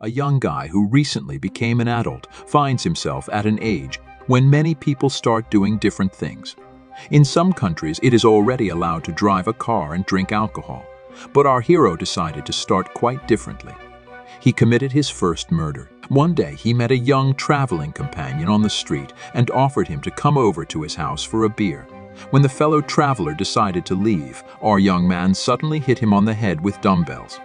A young guy who recently became an adult finds himself at an age when many people start doing different things. In some countries, it is already allowed to drive a car and drink alcohol, but our hero decided to start quite differently. He committed his first murder. One day, he met a young traveling companion on the street and offered him to come over to his house for a beer. When the fellow traveler decided to leave, our young man suddenly hit him on the head with dumbbells.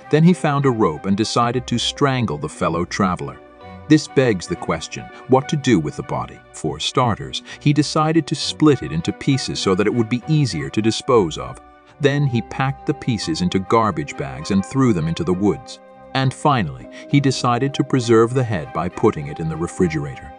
Then he found a rope and decided to strangle the fellow traveler. This begs the question, what to do with the body? For starters, he decided to split it into pieces so that it would be easier to dispose of. Then he packed the pieces into garbage bags and threw them into the woods. And finally, he decided to preserve the head by putting it in the refrigerator.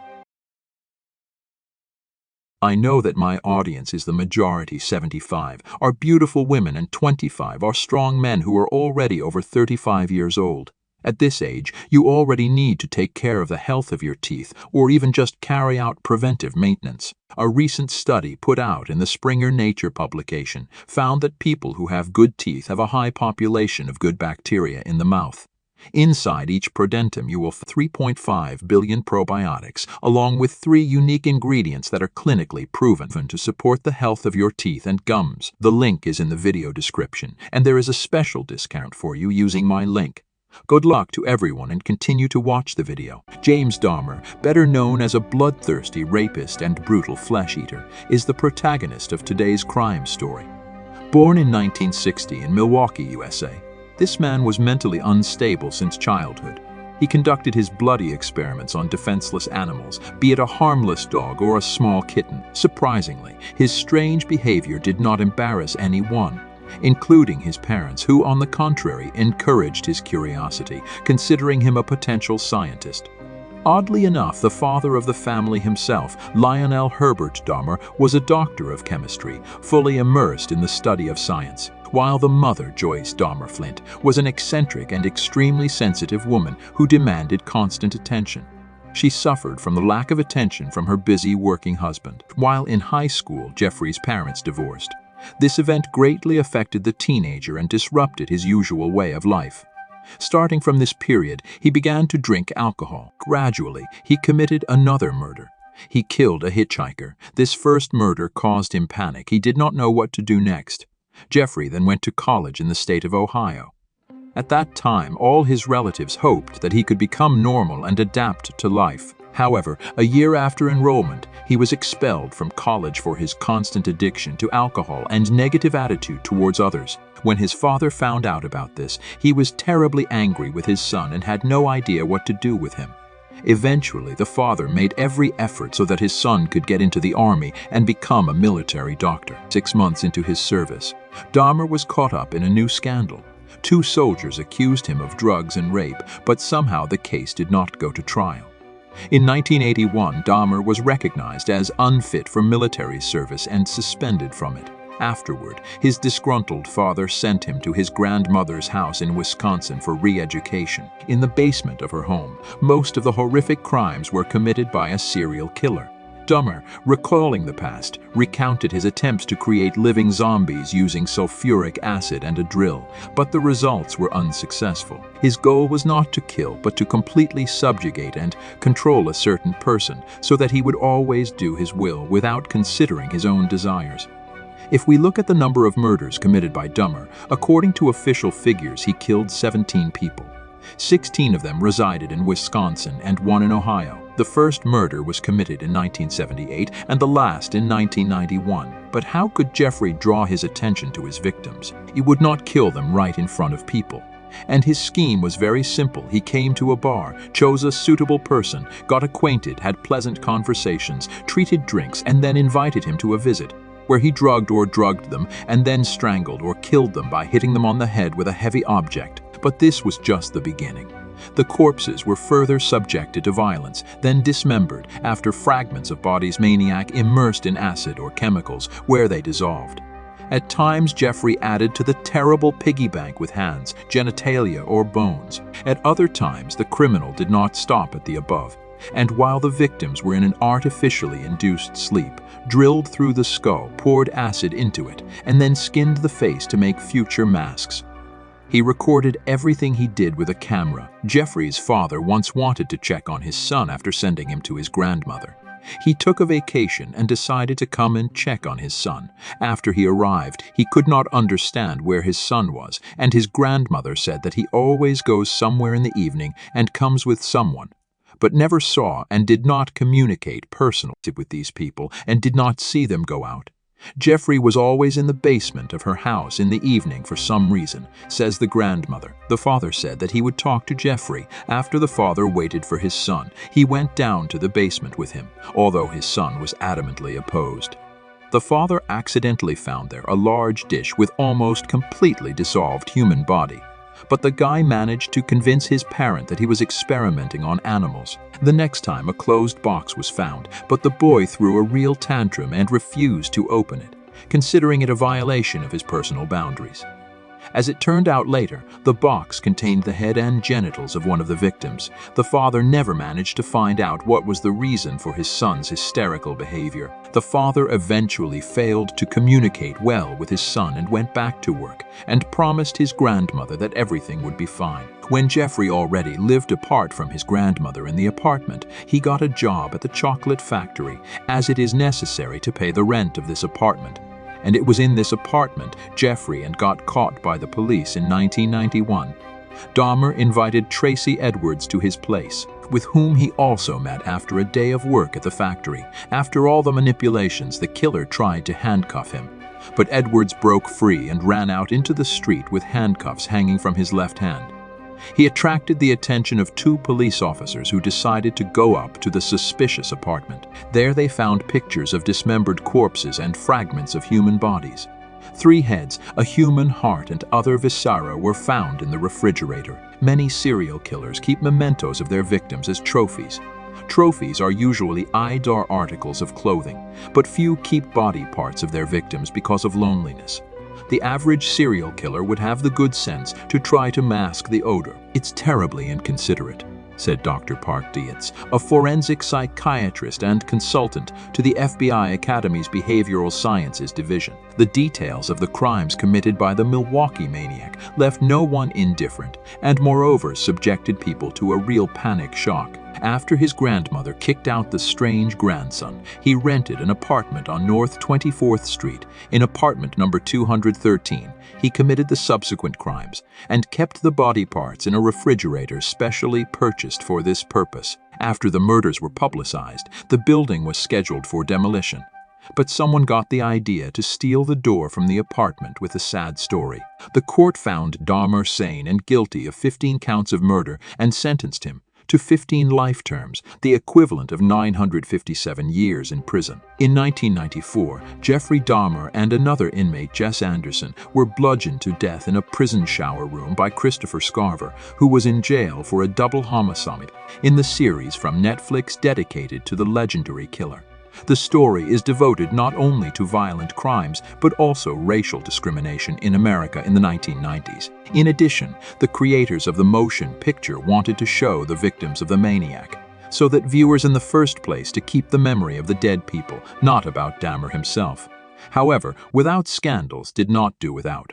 I know that my audience is the majority 75, are beautiful women, and 25 are strong men who are already over 35 years old. At this age, you already need to take care of the health of your teeth or even just carry out preventive maintenance. A recent study put out in the Springer Nature publication found that people who have good teeth have a high population of good bacteria in the mouth. Inside each ProDentim, you will find 3.5 billion probiotics, along with 3 unique ingredients that are clinically proven to support the health of your teeth and gums. The link is in the video description, and there is a special discount for you using my link. Good luck to everyone and continue to watch the video. James Dahmer, better known as a bloodthirsty rapist and brutal flesh-eater, is the protagonist of today's crime story. Born in 1960 in Milwaukee, USA, this man was mentally unstable since childhood. He conducted his bloody experiments on defenseless animals, be it a harmless dog or a small kitten. Surprisingly, his strange behavior did not embarrass anyone, including his parents, who, on the contrary, encouraged his curiosity, considering him a potential scientist. Oddly enough, the father of the family himself, Lionel Herbert Dahmer, was a doctor of chemistry, fully immersed in the study of science, while the mother, Joyce Dahmer Flint, was an eccentric and extremely sensitive woman who demanded constant attention. She suffered from the lack of attention from her busy working husband. While in high school, Jeffrey's parents divorced. This event greatly affected the teenager and disrupted his usual way of life. Starting from this period, he began to drink alcohol. Gradually, he committed another murder. He killed a hitchhiker. This first murder caused him panic. He did not know what to do next. Jeffrey then went to college in the state of Ohio. At that time, all his relatives hoped that he could become normal and adapt to life. However, a year after enrollment, he was expelled from college for his constant addiction to alcohol and negative attitude towards others. When his father found out about this, he was terribly angry with his son and had no idea what to do with him. Eventually, the father made every effort so that his son could get into the army and become a military doctor. 6 months into his service, Dahmer was caught up in a new scandal. 2 soldiers accused him of drugs and rape, but somehow the case did not go to trial. In 1981, Dahmer was recognized as unfit for military service and suspended from it. Afterward, his disgruntled father sent him to his grandmother's house in Wisconsin for re-education. In the basement of her home, most of the horrific crimes were committed by a serial killer. Dahmer, recalling the past, recounted his attempts to create living zombies using sulfuric acid and a drill, but the results were unsuccessful. His goal was not to kill, but to completely subjugate and control a certain person so that he would always do his will without considering his own desires. If we look at the number of murders committed by Dahmer, according to official figures, he killed 17 people. 16 of them resided in Wisconsin and 1 in Ohio. The first murder was committed in 1978 and the last in 1991. But how could Jeffrey draw his attention to his victims? He would not kill them right in front of people. And his scheme was very simple. He came to a bar, chose a suitable person, got acquainted, had pleasant conversations, treated drinks, and then invited him to a visit, where he drugged or drugged them and then strangled or killed them by hitting them on the head with a heavy object. But this was just the beginning. The corpses were further subjected to violence, then dismembered after fragments of bodies maniac immersed in acid or chemicals where they dissolved. At times, Jeffrey added to the terrible piggy bank with hands, genitalia, or bones. At other times, the criminal did not stop at the above, and while the victims were in an artificially induced sleep, drilled through the skull, poured acid into it, and then skinned the face to make future masks. He recorded everything he did with a camera. Jeffrey's father once wanted to check on his son after sending him to his grandmother. He took a vacation and decided to come and check on his son. After he arrived, he could not understand where his son was, and his grandmother said that he always goes somewhere in the evening and comes with someone, but never saw and did not communicate personally with these people and did not see them go out. Jeffrey was always in the basement of her house in the evening for some reason, says the grandmother. The father said that he would talk to Jeffrey. After the father waited for his son, he went down to the basement with him, although his son was adamantly opposed. The father accidentally found there a large dish with almost completely dissolved human body. But the guy managed to convince his parent that he was experimenting on animals. The next time a closed box was found, but the boy threw a real tantrum and refused to open it, considering it a violation of his personal boundaries. As it turned out later, the box contained the head and genitals of one of the victims. The father never managed to find out what was the reason for his son's hysterical behavior. The father eventually failed to communicate well with his son and went back to work, and promised his grandmother that everything would be fine. When Jeffrey already lived apart from his grandmother in the apartment, he got a job at the chocolate factory, as it is necessary to pay the rent of this apartment. And it was in this apartment Jeffrey got caught by the police in 1991. Dahmer invited Tracy Edwards to his place, with whom he also met after a day of work at the factory. After all the manipulations, the killer tried to handcuff him, but Edwards broke free and ran out into the street with handcuffs hanging from his left hand. He attracted the attention of two police officers who decided to go up to the suspicious apartment. There they found pictures of dismembered corpses and fragments of human bodies. 3 heads, a human heart, and other viscera were found in the refrigerator. Many serial killers keep mementos of their victims as trophies. Trophies are usually eyedor articles of clothing, but few keep body parts of their victims because of loneliness. The average serial killer would have the good sense to try to mask the odor. "It's terribly inconsiderate," said Dr. Park Dietz, a forensic psychiatrist and consultant to the FBI Academy's Behavioral Sciences Division. The details of the crimes committed by the Milwaukee maniac left no one indifferent, and moreover subjected people to a real panic shock. After his grandmother kicked out the strange grandson, he rented an apartment on North 24th Street. In apartment number 213, he committed the subsequent crimes and kept the body parts in a refrigerator specially purchased for this purpose. After the murders were publicized, the building was scheduled for demolition. But someone got the idea to steal the door from the apartment with a sad story. The court found Dahmer sane and guilty of 15 counts of murder and sentenced him to 15 life terms, the equivalent of 957 years in prison. In 1994, Jeffrey Dahmer and another inmate, Jess Anderson, were bludgeoned to death in a prison shower room by Christopher Scarver, who was in jail for a double homicide in the series from Netflix dedicated to the legendary killer. The story is devoted not only to violent crimes, but also racial discrimination in America in the 1990s. In addition, the creators of the motion picture wanted to show the victims of the maniac, so that viewers in the first place to keep the memory of the dead people, not about Dahmer himself. However, Without Scandals did not do without